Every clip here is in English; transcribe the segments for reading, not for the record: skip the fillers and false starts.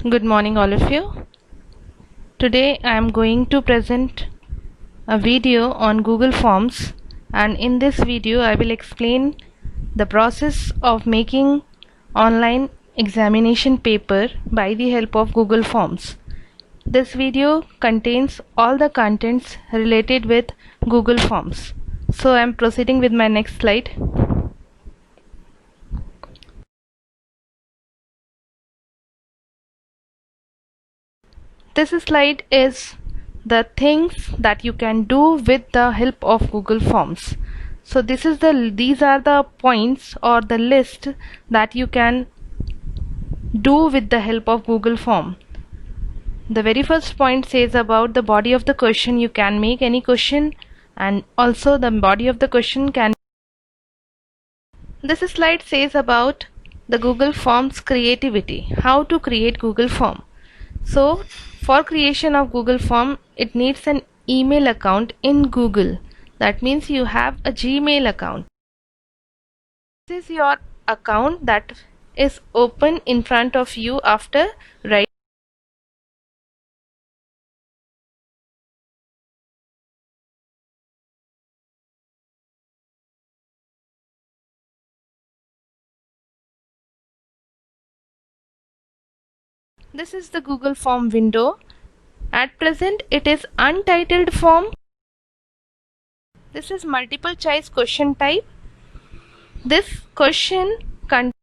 Good morning all of you. Today I am going to present a video on Google Forms, and in this video I will explain the process of making online examination paper by the help of Google Forms. This video contains all the contents related with Google Forms. So I am proceeding with my next slide. This slide is the things that you can do with the help of Google Forms. So these are the points or the list that you can do with the help of Google Form. The very first point says about the body of the question. You can make any question, and also the body of the question can. This slide says about the Google Forms creativity, how to create Google Form. So for creation of Google Form, it needs an email account in Google. That means you have a Gmail account. This is your account that is open in front of you after writing. This is the Google Form window. At present, it is untitled form. This is multiple choice question type. This question contains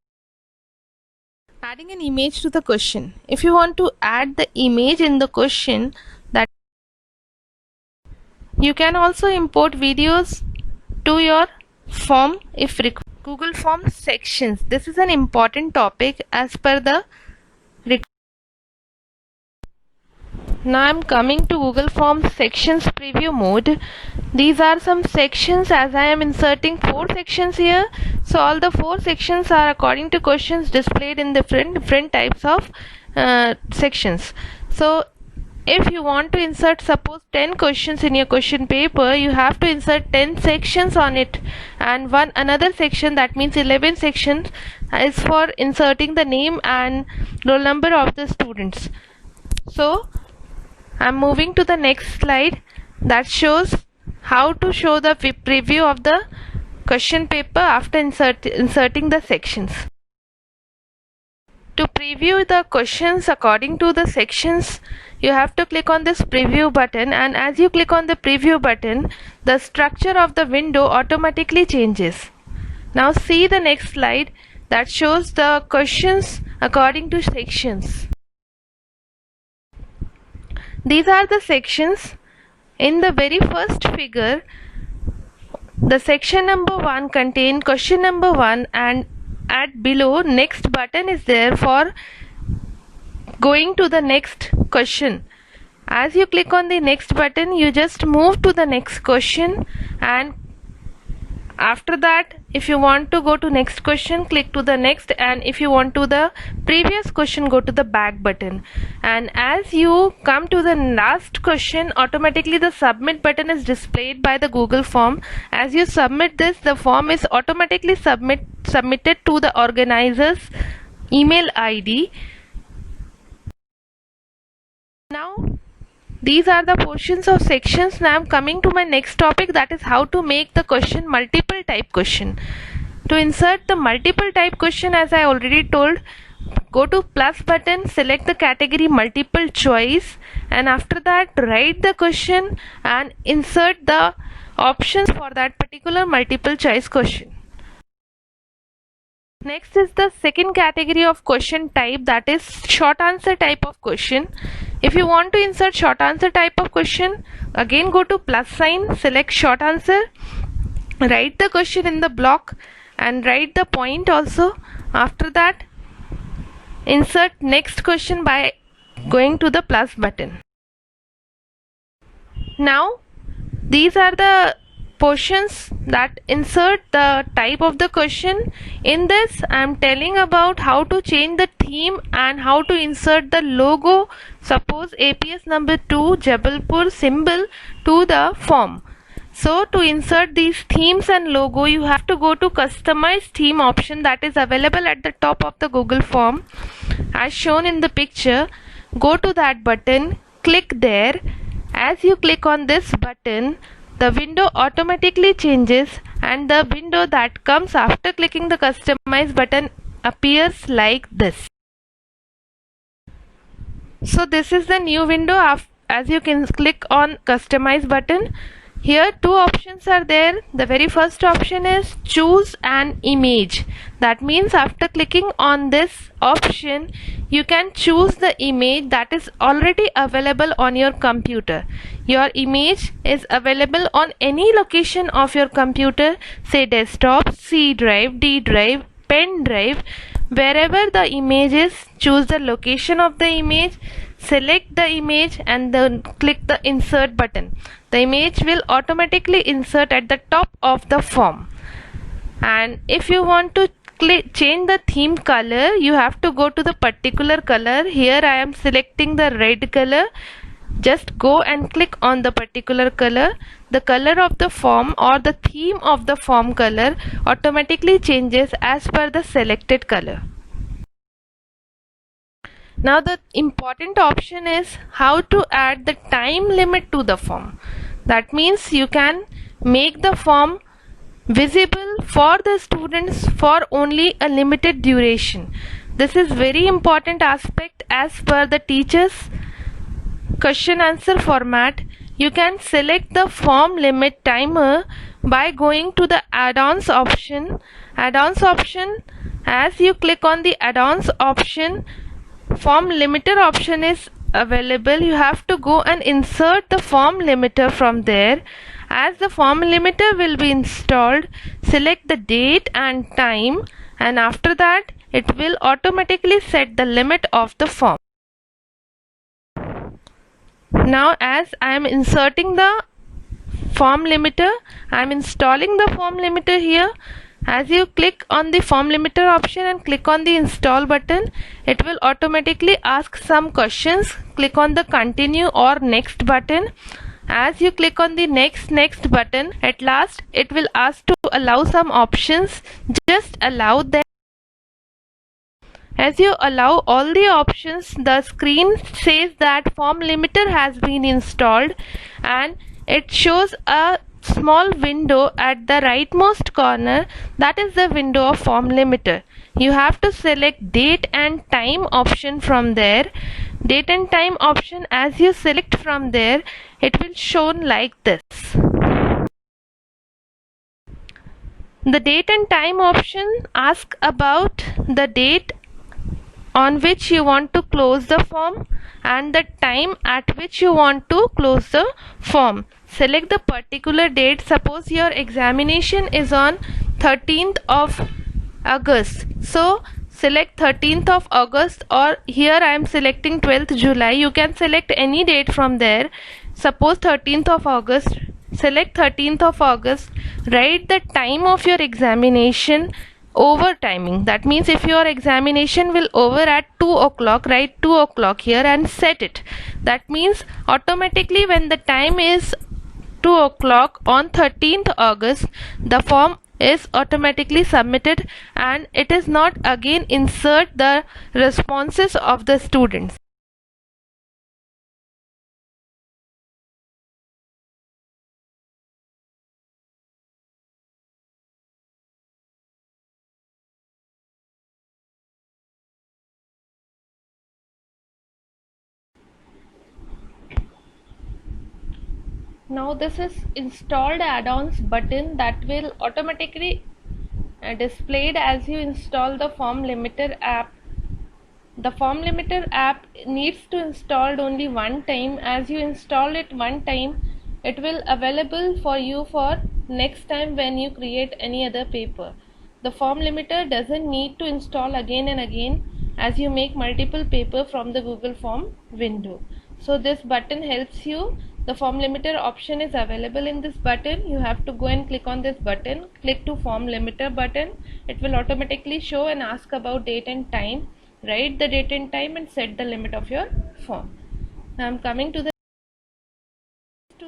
adding an image to the question. If you want to add the image in the question, that you can also import videos to your form if required. Google Form sections. This is an important topic as per the requirement. Now I am coming to Google Forms sections preview mode. These are some sections, as I am inserting 4 sections here. So all the 4 sections are according to questions displayed in different types of sections. So if you want to insert suppose 10 questions in your question paper, you have to insert 10 sections on it, and another section, that means 11 sections, is for inserting the name and roll number of the students. So I'm moving to the next slide that shows how to show the preview of the question paper after inserting the sections. To preview the questions according to the sections, you have to click on this preview button, and as you click on the preview button, the structure of the window automatically changes. Now see the next slide that shows the questions according to sections. These are the sections. In the very first figure, the section number 1 contains question number 1, and at below next button is there for going to the next question. As you click on the next button, you just move to the next question, and after that, if you want to go to next question, click to the next, and if you want to the previous question, go to the back button. And as you come to the last question, automatically the submit button is displayed by the Google Form. As you submit this, the form is automatically submitted to the organizer's email ID. Now these are the portions of sections. Now I am coming to my next topic, that is how to make the question multiple type question. To insert the multiple type question, as I already told, go to plus button, select the category multiple choice, and after that write the question and insert the options for that particular multiple choice question. Next is the second category of question type, that is short answer type of question. If you want to insert short answer type of question, again go to plus sign, select short answer, write the question in the block and write the point also. After that, insert next question by going to the plus button. Now these are the portions that insert the type of the question. In this I am telling about how to change the theme and how to insert the logo, suppose APS number 2 Jabalpur symbol, to the form. So to insert these themes and logo, you have to go to customize theme option that is available at the top of the Google Form, as shown in the picture. Go to that button, click there. As you click on this button, the window automatically changes, and the window that comes after clicking the customize button appears like this. So this is the new window. As you can click on customize button, here two options are there. The very first option is choose an image. That means after clicking on this option, you can choose the image that is already available on your computer. Your image is available on any location of your computer, say desktop, C drive, D drive, pen drive. Wherever the image is, choose the location of the image, select the image, and then click the insert button. The image will automatically insert at the top of the form. And if you want to change the theme color, you have to go to the particular color. Here I am selecting the red color. Just go and click on the particular color. The color of the form or the theme of the form color automatically changes as per the selected color. Now the important option is how to add the time limit to the form. That means you can make the form visible for the students for only a limited duration. This is very important aspect as per the teacher's question answer format. You can select the form limit timer by going to the add-ons option. Add-ons option, as you click on the add-ons option, form limiter option is available. You have to go and insert the form limiter from there. As the form limiter will be installed, select the date and time, and after that it will automatically set the limit of the form. Now as I am inserting the form limiter, I am installing the form limiter here. As you click on the form limiter option and click on the install button, it will automatically ask some questions. Click on the continue or next button. As you click on the next button, at last it will ask to allow some options. Just allow them. As you allow all the options, the screen says that form limiter has been installed, and it shows a small window at the rightmost corner. That is the window of form limiter. You have to select date and time option from there. Date and time option, as you select from there, it will shown like this. The date and time option asks about the date on which you want to close the form and the time at which you want to close the form. Select the particular date. Suppose your examination is on 13th of August. So select 13th of August, or here I am selecting 12th July. You can select any date from there. Suppose 13th of August. Select 13th of August. Write the time of your examination over timing. That means if your examination will over at 2 o'clock, write 2 o'clock here and set it. That means automatically when the time is 2 o'clock on 13th August, the form is automatically submitted, and it is not again insert the responses of the students. Now this is installed add-ons button that will automatically displayed as you install the form limiter app. The form limiter app needs to installed only one time. As you install it one time, it will available for you for next time when you create any other paper. The form limiter doesn't need to install again and again as you make multiple paper from the Google Form window. So this button helps you. The form limiter option is available in this button. You have to go and click on this button, click to form limiter button. It will automatically show and ask about date and time. Write the date and time and set the limit of your form. Now I am coming to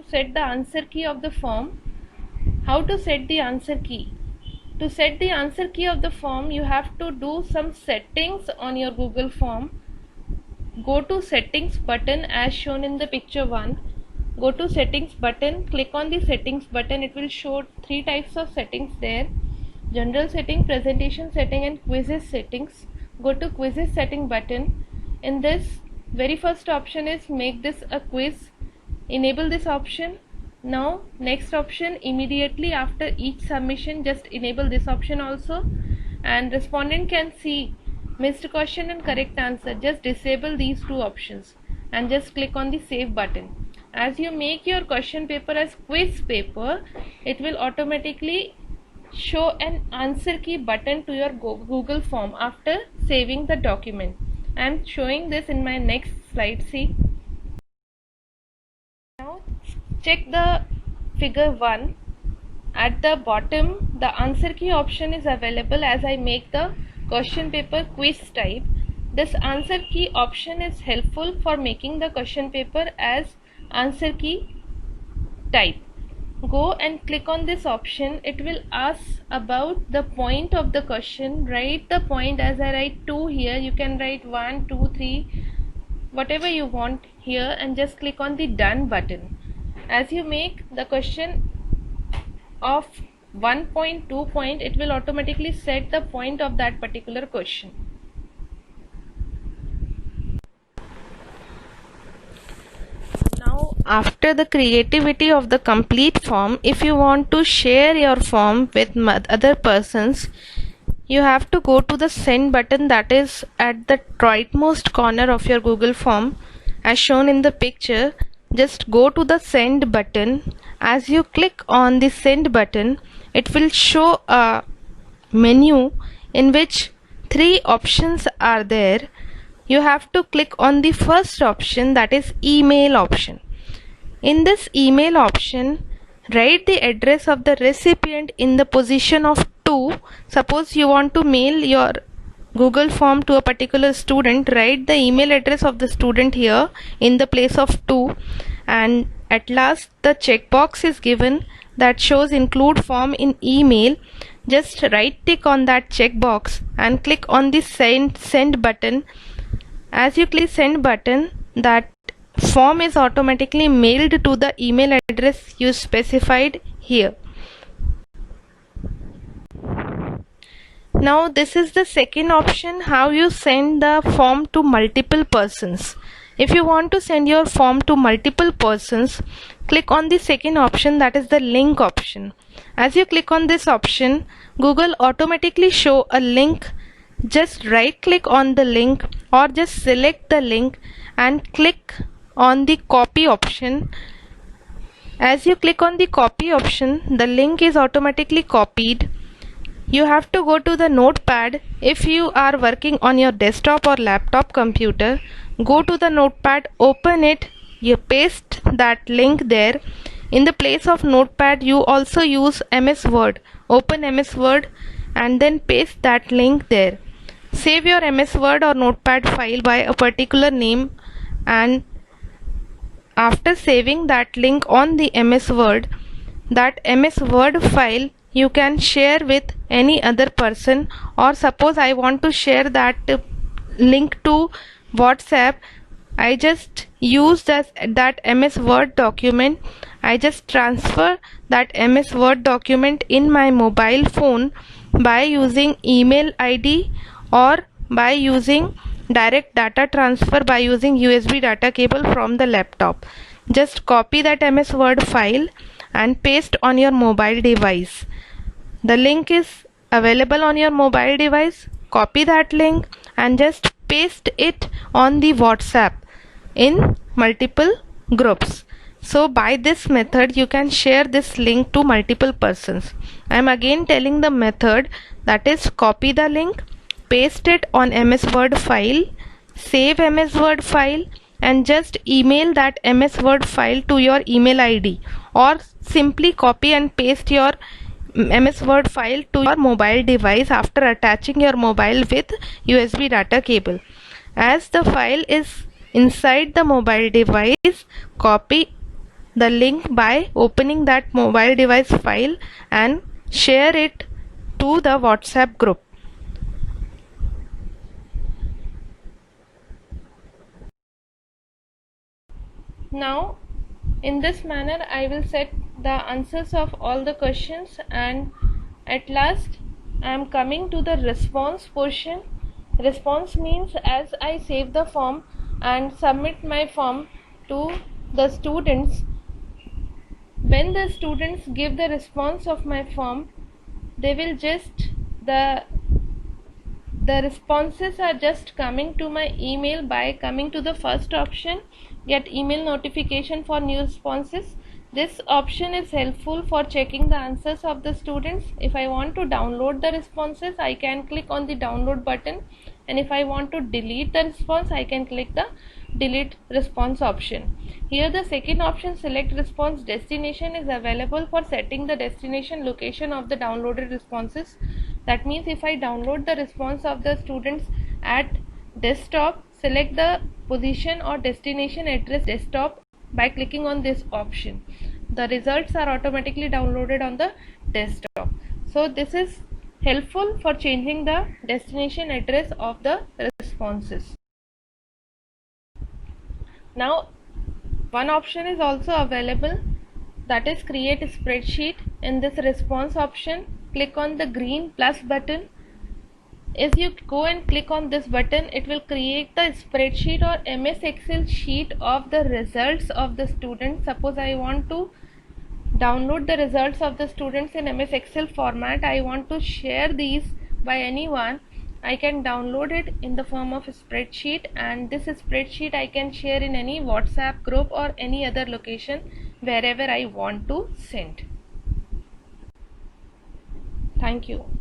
set the answer key of the form. How to set the answer key? To set the answer key of the form, you have to do some settings on your Google form. Go to settings button as shown in the picture 1. Go to settings button, click on the settings button. It will show 3 types of settings there: general setting, presentation setting, and quizzes settings. Go to quizzes setting button. In this, very first option is make this a quiz. Enable this option. Now next option, immediately after each submission, just enable this option also, and respondent can see missed question and correct answer. Just disable these 2 options and just click on the save button. As you make your question paper as quiz paper, it will automatically show an answer key button to your Google form after saving the document. I am showing this in my next slide. See, now check the figure 1. At the bottom, the answer key option is available as I make the question paper quiz type. This answer key option is helpful for making the question paper as answer key type. Go and click on this option. It will ask about the point of the question. Write the point as I write 2 here. You can write 1, 2, 3, whatever you want here, and just click on the done button. As you make the question of 1.2 point, it will automatically set the point of that particular question. Now, after the creativity of the complete form, if you want to share your form with other persons, you have to go to the send button that is at the rightmost corner of your Google form as shown in the picture. Just go to the send button. As you click on the send button, it will show a menu in which 3 options are there. You have to click on the first option, that is email option. In this email option, write the address of the recipient in the position of 2. Suppose you want to mail your Google form to a particular student, write the email address of the student here in the place of 2, and at last the checkbox is given that shows include form in email. Just right click on that checkbox and click on the send button. As you click send button, that form is automatically mailed to the email address you specified here. Now this is the second option, how you send the form to multiple persons. If you want to send your form to multiple persons, click on the second option, that is the link option. As you click on this option, Google automatically show a link. Just right click on the link or just select the link and click on the copy option. As you click on the copy option, the link is automatically copied. You have to go to the notepad. If you are working on your desktop or laptop computer, go to the notepad, open it, you paste that link there. In the place of notepad, you also use MS Word. Open MS Word and then paste that link there. Save your MS Word or notepad file by a particular name, and after saving that link on the MS Word, that MS Word file you can share with any other person. Or suppose I want to share that link to WhatsApp, I just use that MS Word document. I just transfer that MS Word document in my mobile phone by using email ID or by using direct data transfer by using USB data cable from the laptop. Just copy that MS Word file and paste on your mobile device. The link is available on your mobile device. Copy that link and just paste it on the WhatsApp in multiple groups. So by this method you can share this link to multiple persons. I am again telling the method, that is copy the link, paste it on MS Word file, save MS Word file and just email that MS Word file to your email ID, or simply copy and paste your MS Word file to your mobile device after attaching your mobile with USB data cable. As the file is inside the mobile device, copy the link by opening that mobile device file and share it to the WhatsApp group. Now, in this manner, I will set the answers of all the questions, and at last I am coming to the response portion. Response means as I save the form and submit my form to the students, when the students give the response of my form, they will just the responses are just coming to my email by coming to the first option, get email notification for new responses. This option is helpful for checking the answers of the students. If I want to download the responses, I can click on the download button, and if I want to delete the response, I can click the delete response option. Here the second option, select response destination, is available for setting the destination location of the downloaded responses. That means if I download the response of the students at desktop, select the position or destination address desktop by clicking on this option. The results are automatically downloaded on the desktop. So this is helpful for changing the destination address of the responses. Now one option is also available, that is create a spreadsheet. In this response option, click on the green plus button. If you go and click on this button, it will create the spreadsheet or MS Excel sheet of the results of the students. Suppose I want to download the results of the students in MS Excel format, I want to share these by anyone, I can download it in the form of a spreadsheet, and this spreadsheet I can share in any WhatsApp group or any other location wherever I want to send. Thank you.